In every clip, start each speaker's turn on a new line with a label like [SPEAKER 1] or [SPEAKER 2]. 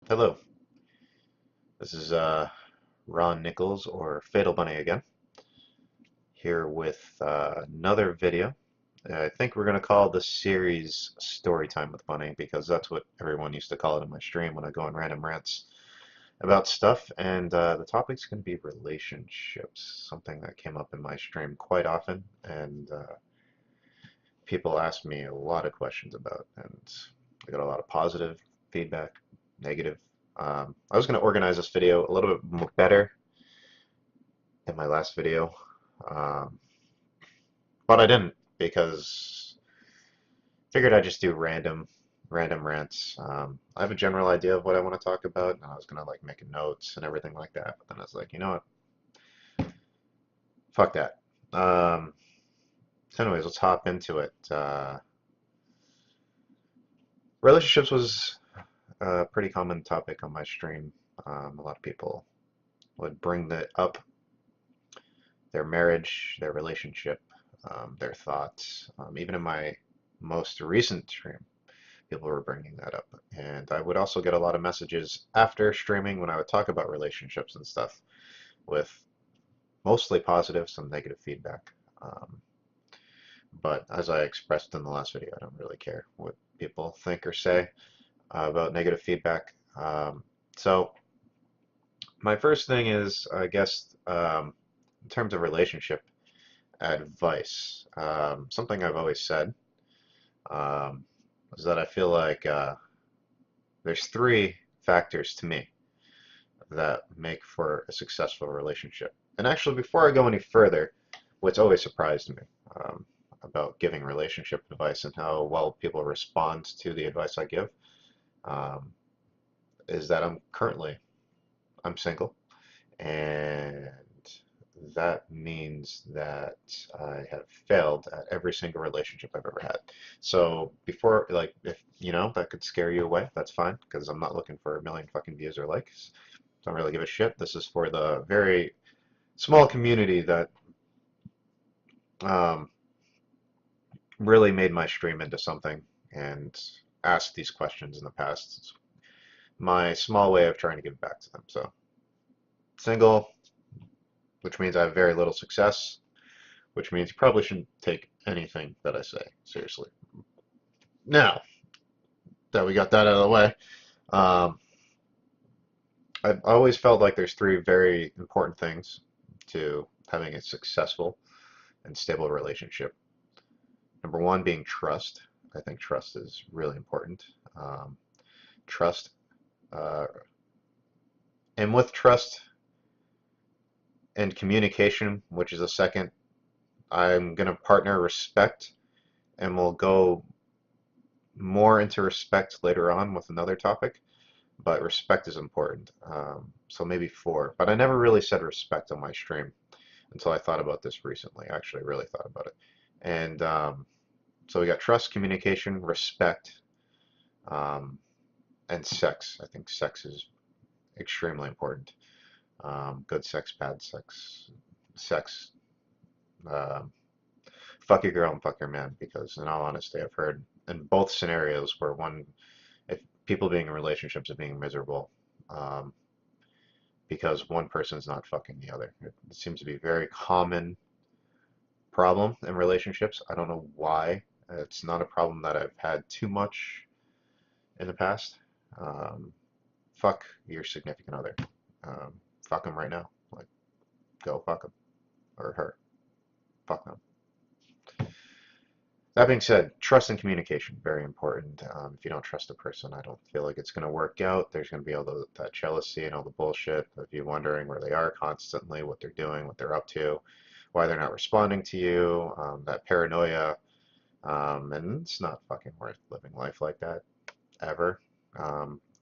[SPEAKER 1] Hello, this is Ron Nichols or Fatal Bunny again, here with another video. I think we're going to call this series Storytime with Bunny because that's what everyone used to call it in my stream when I go on random rants about stuff. And the topic's going to be relationships, something that came up in my stream quite often, and people asked me a lot of questions about, and I got a lot of positive feedback, negative. I was going to organize this video a little bit better in my last video, um, but I didn't because I figured I'd just do random rants. I have a general idea of what I want to talk about, and I was gonna like make notes and everything like that. But then I was like, you know what? Fuck that. So anyways, let's hop into it. Relationships was a pretty common topic on my stream. A lot of people would bring that up, their marriage, their relationship, their thoughts. Even in my most recent stream, people were bringing that up. And I would also get a lot of messages after streaming when I would talk about relationships and stuff with mostly positive, some negative feedback. Um, but as I expressed in the last video, I don't really care what people think or say about negative feedback. So my first thing is, I guess, in terms of relationship advice, something I've always said um, is that I feel like there's three factors to me that make for a successful relationship. And actually, before I go any further, what's always surprised me um, about giving relationship advice and how well people respond to the advice I give um, is that I'm single, and that means that I have failed at every single relationship I've ever had. So before, like, if you know that could scare you away, that's fine because I'm not looking for a million fucking views or likes. Don't really give a shit. This is for the very small community that um, really made my stream into something and asked these questions in the past. It's my small way of trying to give back to them. So single, which means I have very little success, which means you probably shouldn't take anything that I say seriously. Now that we got that out of the way, um, I've always felt like there's three very important things to having a successful and stable relationship. Number one being trust. I think trust is really important. Um, trust, uh, and with trust and communication, which is a second, I'm going to partner respect, and we'll go more into respect later on with another topic. But respect is important. So maybe four. But I never really said respect on my stream until I thought about this recently. I actually really thought about it. And so we got trust, communication, respect, um, and sex. I think sex is extremely important. Good sex, bad sex, sex. Um, Fuck your girl and fuck your man, because in all honesty, I've heard in both scenarios where if people being in relationships are being miserable, um, because one person's not fucking the other. It seems to be a very common problem in relationships. I don't know why. It's not a problem that I've had too much in the past. Um, Fuck your significant other. Um, Fuck them right now. Like, go fuck them or her. Fuck them. That being said, trust and communication, very important. If you don't trust a person, I don't feel like it's going to work out. There's going to be all that jealousy and all the bullshit of you wondering where they are constantly, what they're doing, what they're up to, why they're not responding to you, that paranoia. And it's not fucking worth living life like that, ever.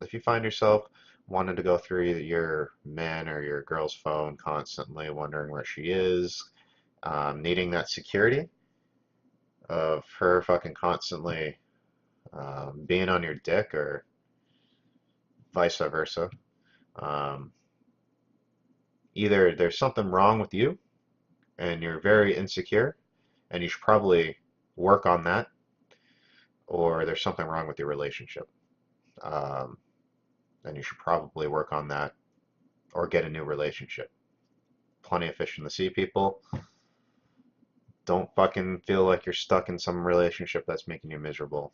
[SPEAKER 1] If you find yourself wanting to go through your man or your girl's phone constantly, wondering where she is, needing that security of her fucking constantly being on your dick or vice versa. Um, Either there's something wrong with you and you're very insecure and you should probably work on that, or there's something wrong with your relationship. Um, then you should probably work on that or get a new relationship. Plenty of fish in the sea, people. Don't fucking feel like you're stuck in some relationship that's making you miserable.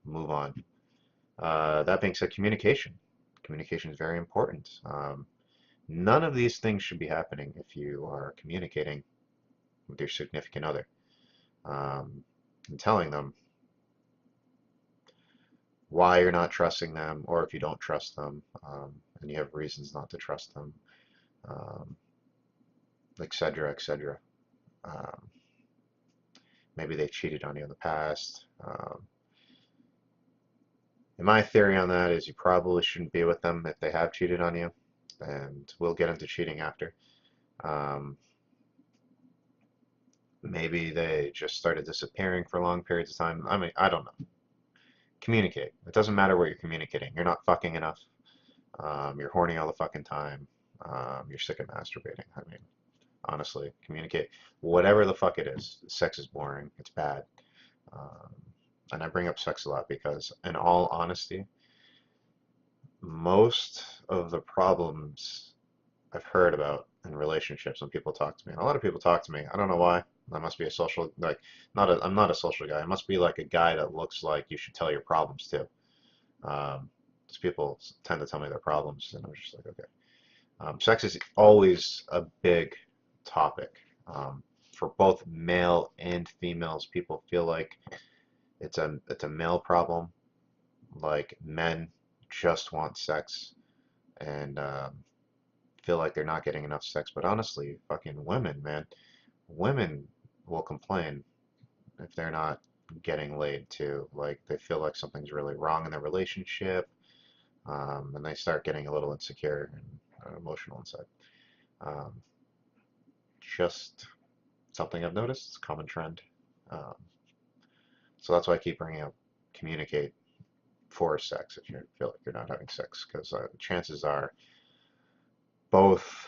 [SPEAKER 1] Move on. That being said, communication. Communication is very important. None of these things should be happening if you are communicating with your significant other, and telling them why you're not trusting them, or if you don't trust them, and you have reasons not to trust them, um, etc., etc. Um, maybe they cheated on you in the past. And my theory on that is you probably shouldn't be with them if they have cheated on you, and we'll get into cheating after. Um, maybe they just started disappearing for long periods of time. I mean, I don't know. Communicate. It doesn't matter what you're communicating. You're not fucking enough. You're horny all the fucking time. You're sick of masturbating. I mean, honestly, communicate. Whatever the fuck it is. Sex is boring. It's bad. Um, and I bring up sex a lot because, in all honesty, most of the problems I've heard about in relationships when people talk to me, and a lot of people talk to me, I don't know why. I must be a social, like, I'm not a social guy. I must be like a guy that looks like you should tell your problems to. Um, Because people tend to tell me their problems, and I'm just like, okay. Sex is always a big topic for both male and females. People feel like it's a male problem, like men just want sex and feel like they're not getting enough sex. But honestly, fucking women, man, women will complain if they're not getting laid too. Like they feel like something's really wrong in their relationship, and they start getting a little insecure and emotional inside. Um, just something I've noticed. It's a common trend. Um, so that's why I keep bringing up communicate for sex if you feel like you're not having sex, because chances are both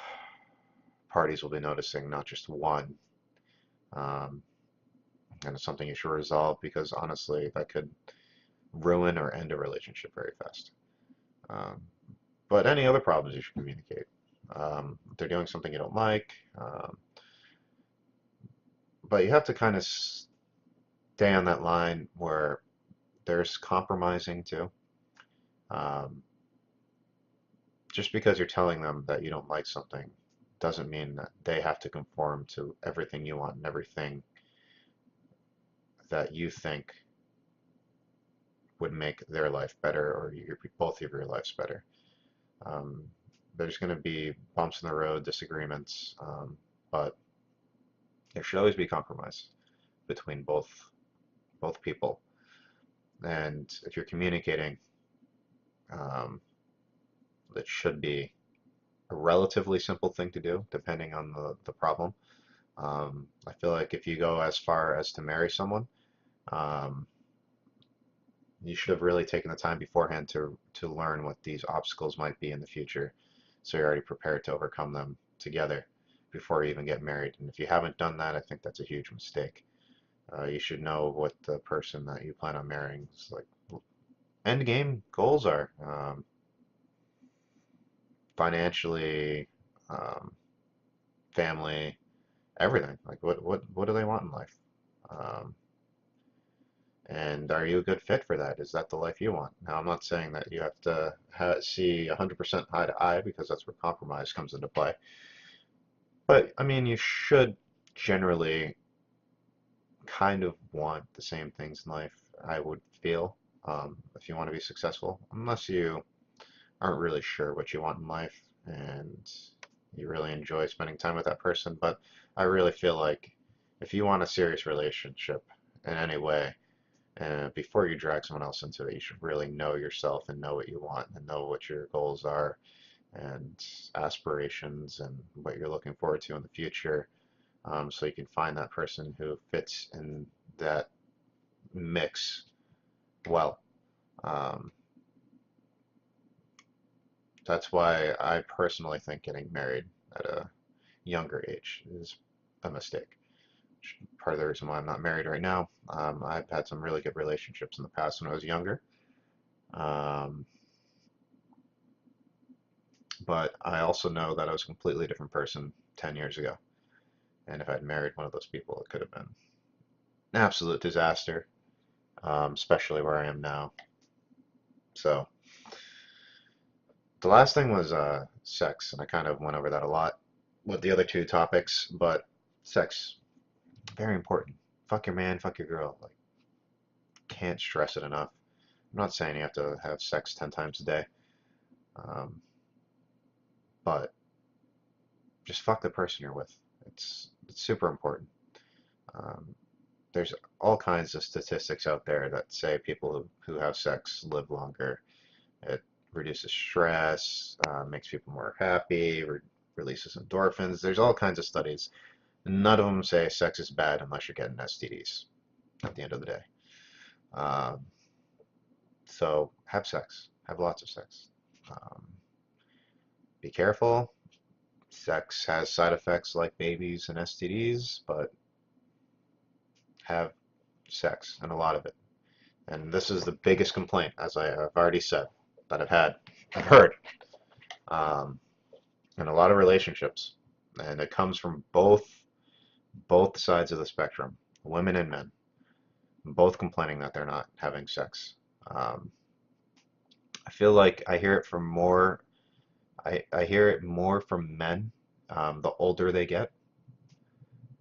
[SPEAKER 1] parties will be noticing, not just one. Um, and it's something you should resolve because honestly, that could ruin or end a relationship very fast. Um, but any other problems, you should communicate. If they're doing something you don't like, but you have to kind of stay on that line where there's compromising too. Um, just because you're telling them that you don't like something doesn't mean that they have to conform to everything you want and everything that you think would make their life better or both of your lives better. Um, there's going to be bumps in the road, disagreements, but there should always be compromise between both people. And if you're communicating, um, it should be a relatively simple thing to do, depending on the problem. I feel like if you go as far as to marry someone, um, you should have really taken the time beforehand to learn what these obstacles might be in the future, so you're already prepared to overcome them together before you even get married. And if you haven't done that, I think that's a huge mistake. You should know what the person that you plan on marrying's like end game goals are, financially, um, family, everything. Like what do they want in life? Um, And are you a good fit for that? Is that the life you want? Now, I'm not saying that you have to see 100% eye to eye because that's where compromise comes into play. But I mean, you should generally kind of want the same things in life, I would feel, if you want to be successful, unless you aren't really sure what you want in life and you really enjoy spending time with that person. But I really feel like if you want a serious relationship in any way, before you drag someone else into it, you should really know yourself and know what you want and know what your goals are and aspirations and what you're looking forward to in the future, so you can find that person who fits in that mix well. Um, that's why I personally think getting married at a younger age is a mistake. Part of the reason why I'm not married right now. I've had some really good relationships in the past when I was younger. Um, but I also know that I was a completely different person 10 years ago. And if I'd married one of those people, it could have been an absolute disaster, especially where I am now. So the last thing was sex, and I kind of went over that a lot with the other two topics, but sex, very important. Fuck your man, fuck your girl. Like, can't stress it enough. I'm not saying you have to have sex 10 times a day, um, but just fuck the person you're with. It's super important. Um, there's all kinds of statistics out there that say people who have sex live longer. It reduces stress, makes people more happy, releases endorphins. There's all kinds of studies. None of them say sex is bad unless you're getting STDs at the end of the day. Um, so have sex, have lots of sex. Um, be careful. Sex has side effects like babies and STDs, but have sex and a lot of it. And this is the biggest complaint, as I have already said, that I've heard, um, in a lot of relationships, and it comes from both sides of the spectrum, women and men, both complaining that they're not having sex. Um, I feel like I hear it from more. I hear it more from men. The older they get,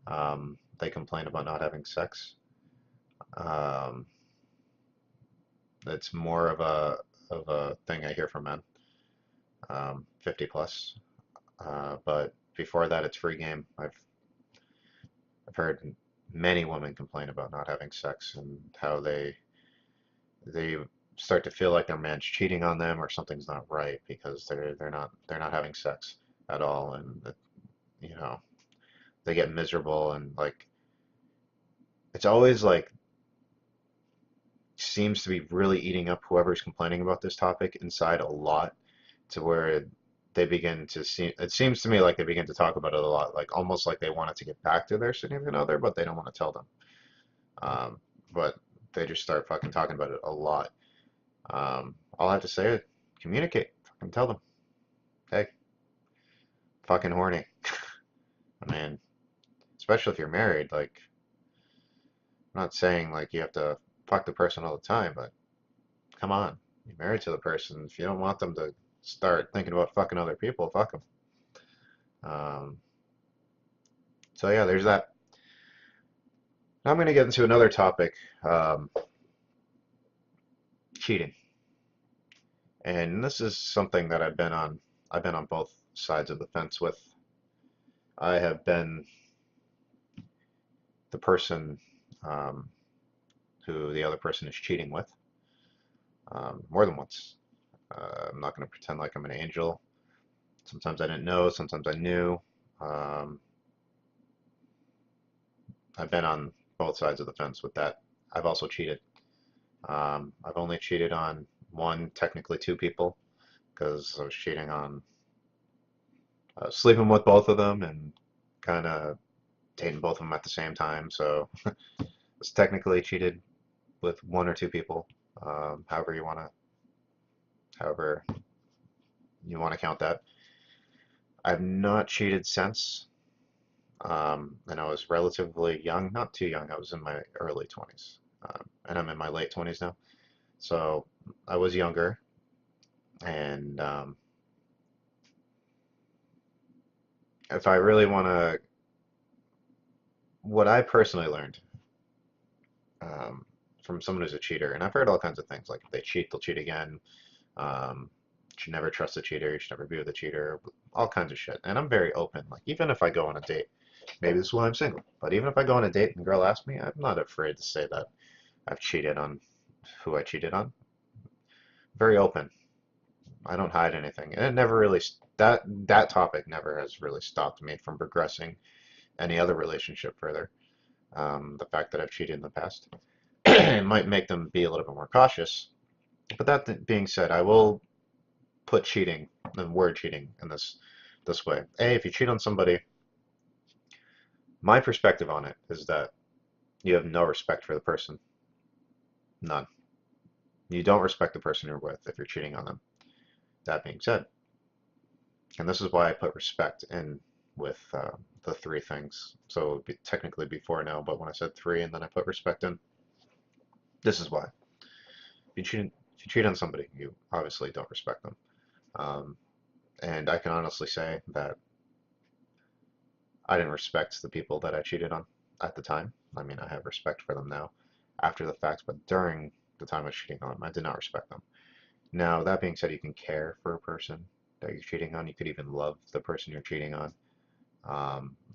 [SPEAKER 1] they complain about not having sex. Um, it's more of a thing I hear from men, 50 plus. But before that, it's free game. I've heard many women complain about not having sex and how they start to feel like their man's cheating on them or something's not right because they're not having sex at all, and you know they get miserable, and like it's always like seems to be really eating up whoever's complaining about this topic inside a lot, to where they begin to see, it seems to me like they begin to talk about it a lot, like almost like they want it to get back to their significant other, but they don't want to tell them. Um, but they just start fucking talking about it a lot. All I have to say is communicate. Fucking tell them, hey, fucking horny. I mean, especially if you're married, like, I'm not saying like you have to fuck the person all the time, but come on, you're married to the person. If you don't want them to start thinking about fucking other people, fuck them. Um, so yeah, there's that. Now I'm going to get into another topic, um, cheating. And this is something that I've been on both sides of the fence with. I have been the person, um, who the other person is cheating with, more than once. I'm not going to pretend like I'm an angel. Sometimes I didn't know, sometimes I knew. Um, I've been on both sides of the fence with that. I've also cheated. I've only cheated on one, technically two people, because I was cheating on sleeping with both of them and kind of dating both of them at the same time. So it's technically cheated with one or two people, however you want to count that. I've not cheated since, and I was relatively young, not too young. I was in my early 20s, and I'm in my late 20s now. So I was younger, and if I really want to, what I personally learned, um, from someone who's a cheater, and I've heard all kinds of things like if they cheat, they'll cheat again. Um, you should never trust a cheater. You should never be with a cheater. All kinds of shit. And I'm very open. Like even if I go on a date, maybe this is why I'm single. But even if I go on a date and a girl asks me, I'm not afraid to say that I've cheated on who I cheated on. Very open. I don't hide anything. And it never really that topic never has really stopped me from progressing any other relationship further. The fact that I've cheated in the past it might make them be a little bit more cautious. But that being said, I will put cheating, the word cheating, in this way. A, if you cheat on somebody, my perspective on it is that you have no respect for the person. None. You don't respect the person you're with if you're cheating on them. That being said, And this is why I put respect in with the three things. So it would be technically before now, but when I said three and then I put respect in, this is why. If you cheat on somebody, you obviously don't respect them. Um, and I can honestly say that I didn't respect the people that I cheated on at the time. I mean, I have respect for them now after the fact, but during the time I was cheating on them, I did not respect them. Now, that being said, you can care for a person that you're cheating on. You could even love the person you're cheating on.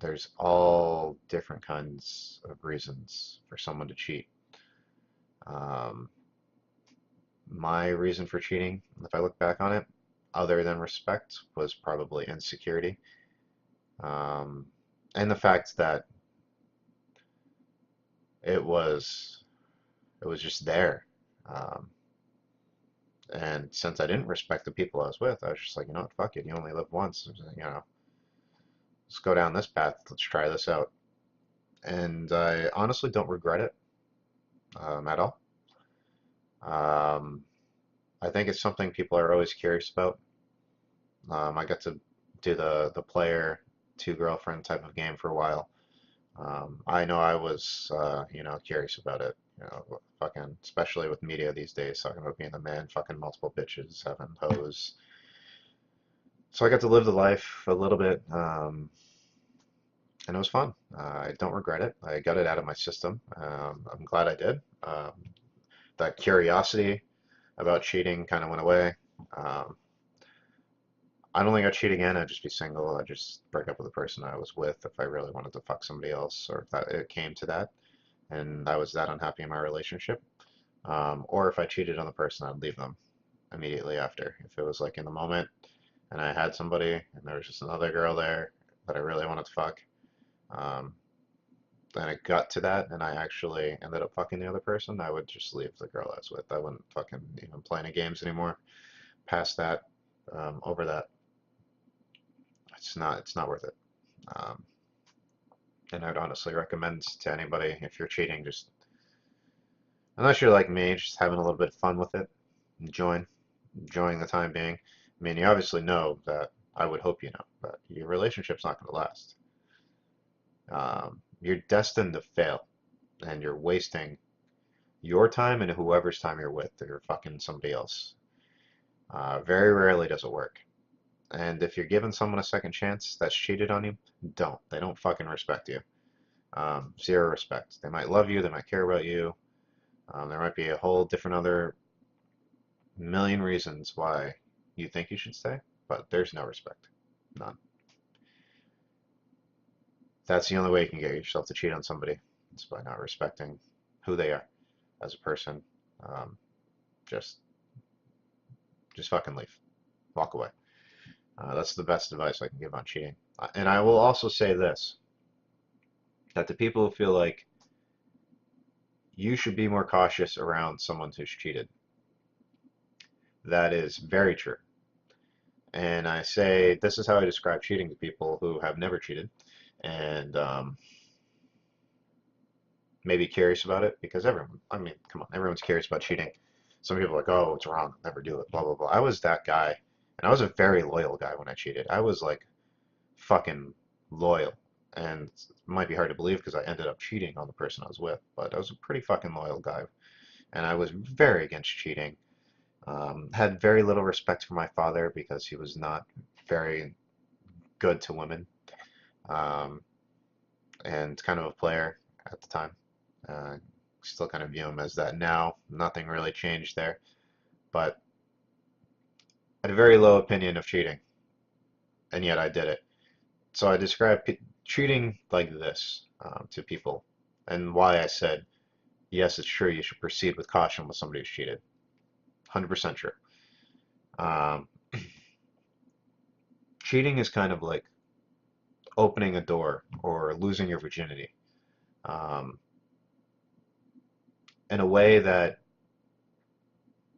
[SPEAKER 1] There's all different kinds of reasons for someone to cheat. Um, my reason for cheating, if I look back on it, other than respect, was probably insecurity. Um, and the fact that it was it was just there. Um, and since I didn't respect the people I was with, I was just like, you know what, fuck it, you only live once. You know, let's go down this path. Let's try this out. And I honestly don't regret it at all. Um, I think it's something people are always curious about. I got to do the player two girlfriend type of game for a while. I know I was, you know, curious about it. You know, fucking, especially with media these days, talking about being the man, fucking multiple bitches, having hoes. So I got to live the life a little bit, and it was fun. I don't regret it. I got it out of my system. I'm glad I did. That curiosity about cheating kind of went away. Um, I don't think I'd cheat again. I'd just be single. I'd just break up with the person I was with if I really wanted to fuck somebody else, or if that it came to that, and I was that unhappy in my relationship. Or if I cheated on the person, I'd leave them immediately after. If it was like in the moment and I had somebody and there was just another girl there that I really wanted to fuck, um, then it got to that and I actually ended up fucking the other person, I would just leave the girl I was with. I wouldn't fucking even play any games anymore. Past that, over that, it's not worth it. Um, and I'd honestly recommend to anybody if you're cheating, just unless you're like me, just having a little bit of fun with it, enjoying enjoying the time being. I mean, you obviously know that I would hope you know that your relationship's not going to last. You're destined to fail, and you're wasting your time and whoever's time you're with. You're fucking somebody else. Very rarely does it work. And if you're giving someone a second chance that's cheated on you, don't. They don't fucking respect you. Zero respect. They might love you. They might care about you. There might be a whole different other million reasons why you think you should stay, but there's no respect. None. That's the only way you can get yourself to cheat on somebody. It's by not respecting who they are as a person. Um, just, just fucking leave. Walk away. That's the best advice I can give on cheating. And I will also say this, that the people who feel like you should be more cautious around someone who's cheated, that is very true. And I say this is how I describe cheating to people who have never cheated and maybe curious about it because everyone, I mean, come on, everyone's curious about cheating. Some people are like, oh, it's wrong, never do it, blah, blah, blah. I was that guy, and I was a very loyal guy when I cheated. I was like fucking loyal, and it might be hard to believe because I ended up cheating on the person I was with, but I was a pretty fucking loyal guy, and I was very against cheating. Had very little respect for my father because he was not very good to women, um, and kind of a player at the time. Uh, Still kind of view him as that now. Nothing really changed there, but I had a very low opinion of cheating, and yet I did it. So I describe cheating like this to people, and why I said, yes, it's true, you should proceed with caution with somebody who's cheated. 100% true. Um, Cheating is kind of like opening a door or losing your virginity um, in a way that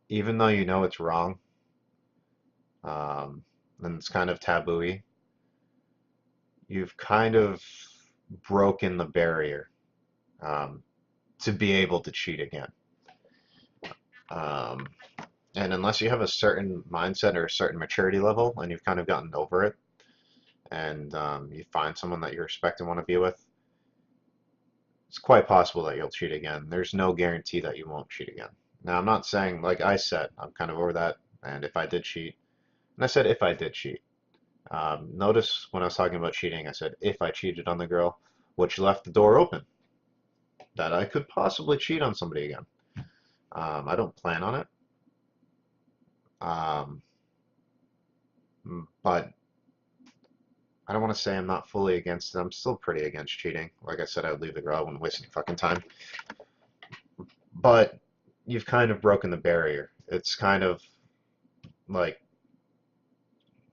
[SPEAKER 1] even though you know it's wrong, um, and it's kind of taboo-y, you've kind of broken the barrier um, to be able to cheat again. Um, And unless you have a certain mindset or a certain maturity level and you've kind of gotten over it and you find someone that you respect and want to be with, it's quite possible that you'll cheat again. There's no guarantee that you won't cheat again. Now, I'm not saying, like I said, I'm kind of over that. And if I did cheat, and I said if I did cheat, notice when I was talking about cheating, I said if I cheated on the girl, which left the door open that I could possibly cheat on somebody again. I don't plan on it, um, but I don't want to say I'm not fully against it. I'm still pretty against cheating. Like I said, I would leave the girl. I wouldn't waste any fucking time. But you've kind of broken the barrier. It's kind of like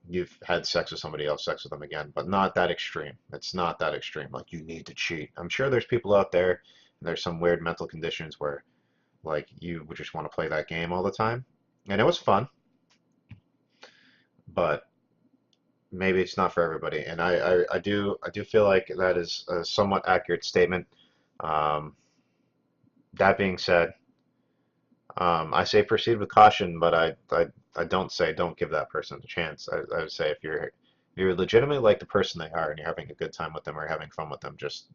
[SPEAKER 1] you've had sex with somebody else, sex with them again, but not that extreme. It's not that extreme. Like you need to cheat. I'm sure there's people out there, and there's some weird mental conditions where like you would just want to play that game all the time. And it was fun, but maybe it's not for everybody. And I do feel like that is a somewhat accurate statement. Um, that being said, I say proceed with caution, but I don't say don't give that person a chance. I would say if you're legitimately like the person they are and you're having a good time with them or having fun with them, just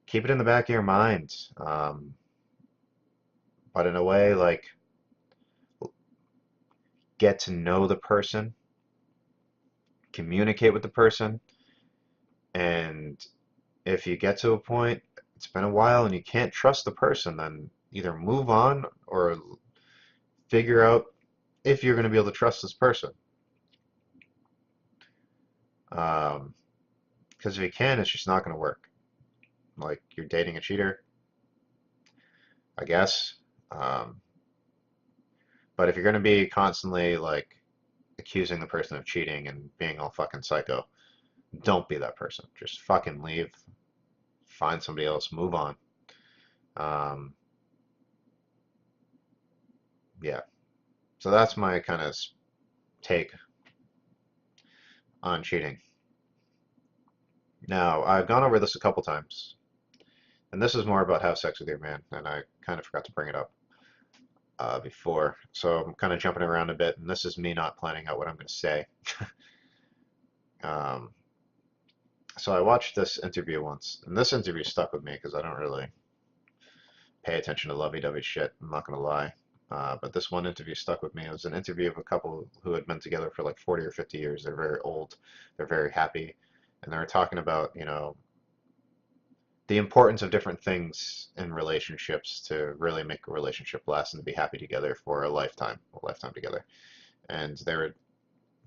[SPEAKER 1] keep it in the back of your mind. But in a way, like get to know the person, communicate with the person, and if you get to a point, it's been a while and you can't trust the person, then either move on or figure out if you're going to be able to trust this person. Um, because if you can, it's just not going to work. Like you're dating a cheater, I guess. Um, but if you're going to be constantly like accusing the person of cheating and being all fucking psycho, don't be that person. Just fucking leave, find somebody else, move on. Um, yeah. So that's my kind of take on cheating. Now, I've gone over this a couple times, and this is more about have sex with your man, and I kind of forgot to bring it up before. So I'm kind of jumping around a bit, and this is me not planning out what I'm going to say. Um, so I watched this interview once, and this interview stuck with me because I don't really pay attention to lovey-dovey shit. I'm not gonna lie. But this one interview stuck with me. It was an interview of a couple who had been together for like 40 or 50 years. They're very old. They're very happy, and they were talking about, the importance of different things in relationships to really make a relationship last and to be happy together for a lifetime together. And they were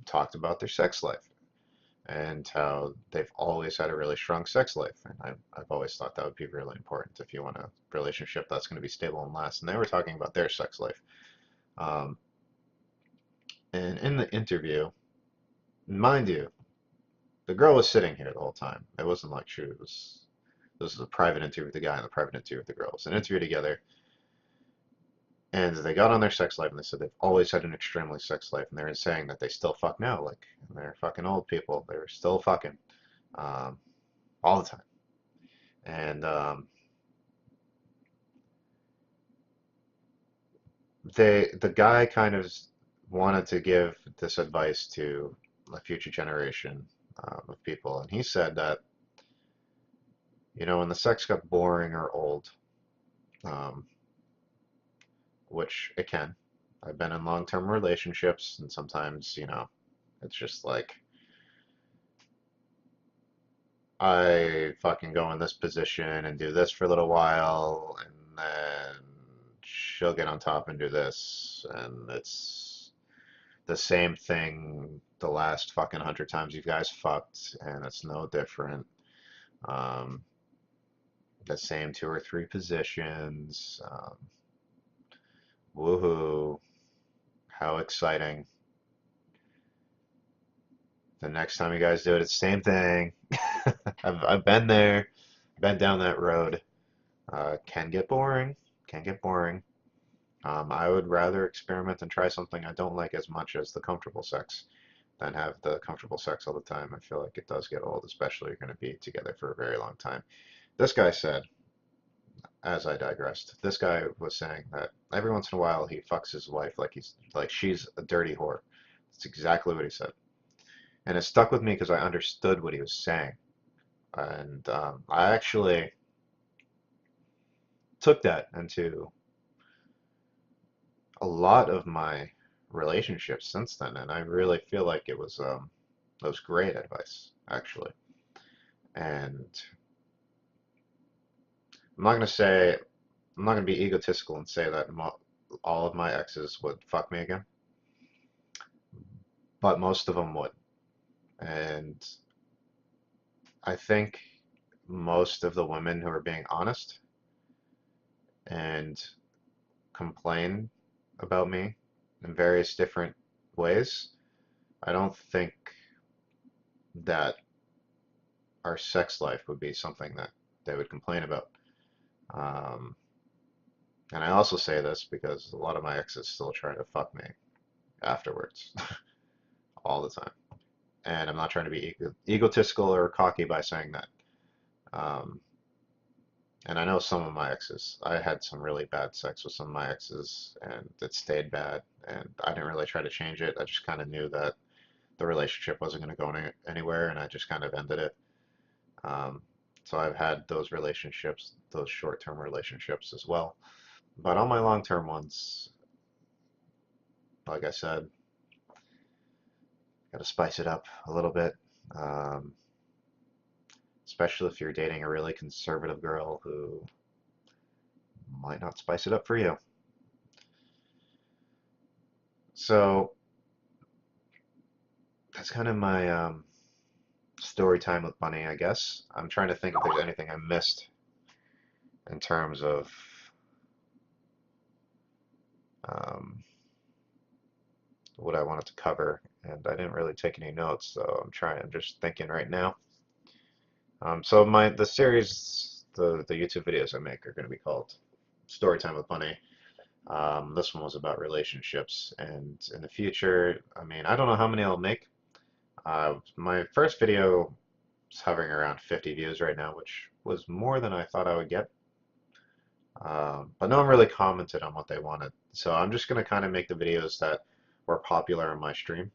[SPEAKER 1] talked about their sex life and how they've always had a really strong sex life. And I've always thought that would be really important if you want a relationship that's going to be stable and last. And they were talking about their sex life. Um, and in the interview, mind you, the girl was sitting here the whole time. It wasn't like she was, this was a private interview with the guy and a private interview with the girl. It was an interview together. And they got on their sex life and they said they've always had an extremely sex life. And they're saying that they still fuck now. Like, they're fucking old people. They're still fucking um, all the time. And the guy kind of wanted to give this advice to a future generation of people, and he said that when the sex got boring or old, um, which it can. I've been in long-term relationships, and sometimes it's just like I fucking go in this position and do this for a little while, and then she'll get on top and do this, and it's the same thing the last fucking 100 times you guys fucked, and it's no different. Um, the same two or three positions. Woohoo! How exciting! The next time you guys do it, it's the same thing. I've been there, been down that road. Can get boring. Can get boring. I would rather experiment and try something I don't like as much as the comfortable sex than have the comfortable sex all the time. I feel like it does get old, especially if you're going to be together for a very long time. This guy said, as I digressed, this guy was saying that every once in a while he fucks his wife like she's a dirty whore. That's exactly what he said, and it stuck with me because I understood what he was saying, and I actually took that into a lot of my relationships since then, and I really feel like it was great advice actually. And I'm not gonna say I'm not gonna be egotistical and say that mo all of my exes would fuck me again, but most of them would. And I think most of the women who are being honest and complain about me in various different ways, I don't think that our sex life would be something that they would complain about. Um, and I also say this because a lot of my exes still try to fuck me afterwards, all the time. And I'm not trying to be egotistical or cocky by saying that. Um, and I know some of my exes. I had some really bad sex with some of my exes, and it stayed bad. And I didn't really try to change it. I just kind of knew that the relationship wasn't going to go anywhere, and I just kind of ended it. Um, so I've had those relationships, those short-term relationships as well. But on my long-term ones, like I said, got to spice it up a little bit. Um, Especially if you're dating a really conservative girl who might not spice it up for you. So that's kind of my story time with Bunny, I guess. I'm trying to think if there's anything I missed in terms of um, what I wanted to cover, and I didn't really take any notes, so I'm just thinking right now. So the series, the YouTube videos I make are going to be called Story Time with Bunny. This one was about relationships, and in the future, I mean, I don't know how many I'll make. My first video is hovering around 50 views right now, which was more than I thought I would get. But no one really commented on what they wanted. So I'm just going to kind of make the videos that were popular on my stream,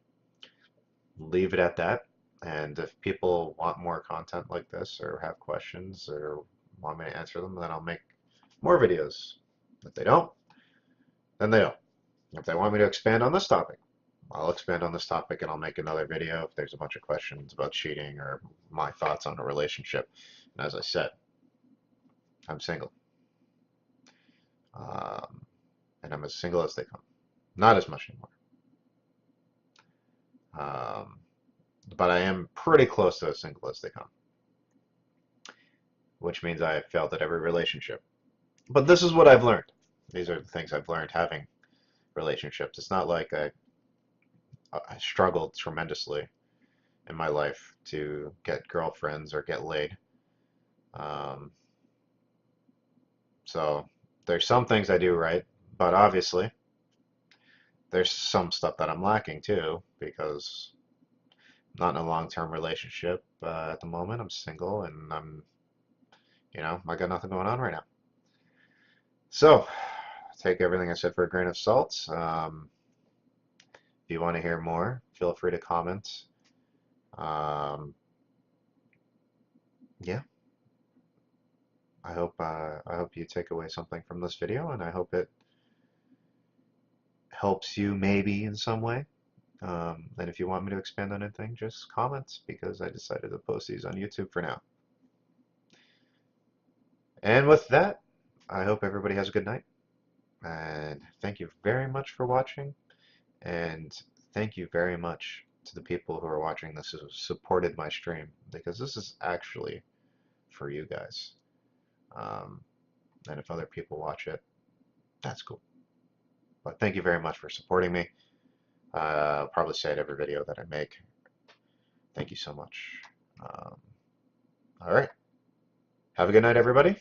[SPEAKER 1] leave it at that. And if people want more content like this or have questions or want me to answer them, then I'll make more videos. If they don't, then they don't. If they want me to expand on this topic, I'll expand on this topic and I'll make another video if there's a bunch of questions about cheating or my thoughts on a relationship. And as I said, I'm single. Um, and I'm as single as they come. Not as much anymore. Um, but I am pretty close to as single as they come, which means I have failed at every relationship. But this is what I've learned. These are the things I've learned having relationships. It's not like I struggled tremendously in my life to get girlfriends or get laid. Um, so there's some things I do right, but obviously there's some stuff that I'm lacking too because I'm not in a long-term relationship at the moment. I'm single and I got nothing going on right now. So take everything I said for a grain of salt. If you want to hear more, feel free to comment. Um, yeah, I hope you take away something from this video, and I hope it helps you maybe in some way. And if you want me to expand on anything, just comment because I decided to post these on YouTube for now. And with that, I hope everybody has a good night. And thank you very much for watching. And thank you very much to the people who are watching this who supported my stream because this is actually for you guys. Um, and if other people watch it, that's cool. But thank you very much for supporting me. I'll probably say it every video that I make. Thank you so much. Um, all right. Have a good night, everybody.